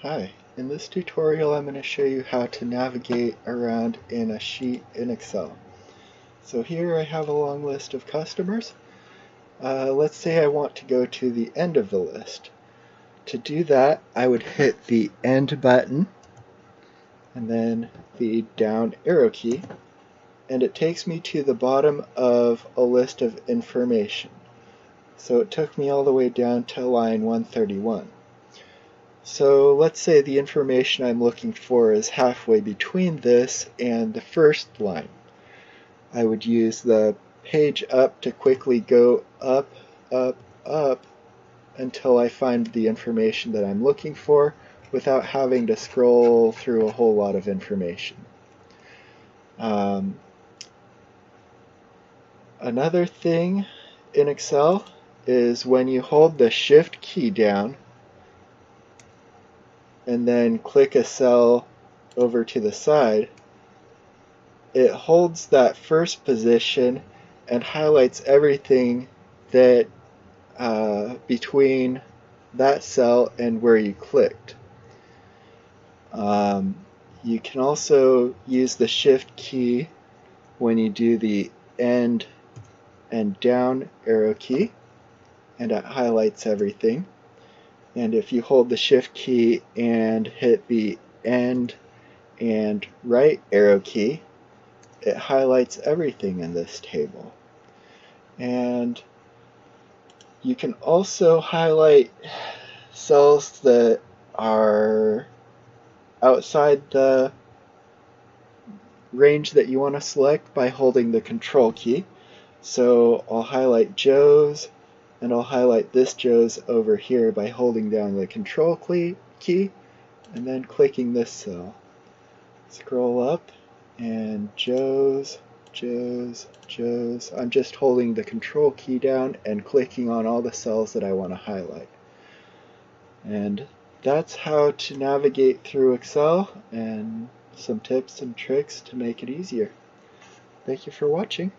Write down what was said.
Hi, in this tutorial I'm going to show you how to navigate around in a sheet in Excel. So here I have a long list of customers. Let's say I want to go to the end of the list. To do that, I would hit the End button and then the down arrow key, and it takes me to the bottom of a list of information. So it took me all the way down to line 131. So let's say the information I'm looking for is halfway between this and the first line. I would use the page up to quickly go up, up, up until I find the information that I'm looking for without having to scroll through a whole lot of information. Another thing in Excel is when you hold the Shift key down and then click a cell over to the side, it holds that first position and highlights everything that between that cell and where you clicked. You can also use the Shift key when you do the end and down arrow key, and it highlights everything. And if you hold the Shift key and hit the end and right arrow key, it highlights everything in this table. And you can also highlight cells that are outside the range that you want to select by holding the Control key. So I'll highlight Joe's, and I'll highlight this Joe's over here by holding down the Control key and then clicking this cell. Scroll up, and Joe's, Joe's, Joe's. I'm just holding the Control key down and clicking on all the cells that I want to highlight. And that's how to navigate through Excel, and some tips and tricks to make it easier. Thank you for watching.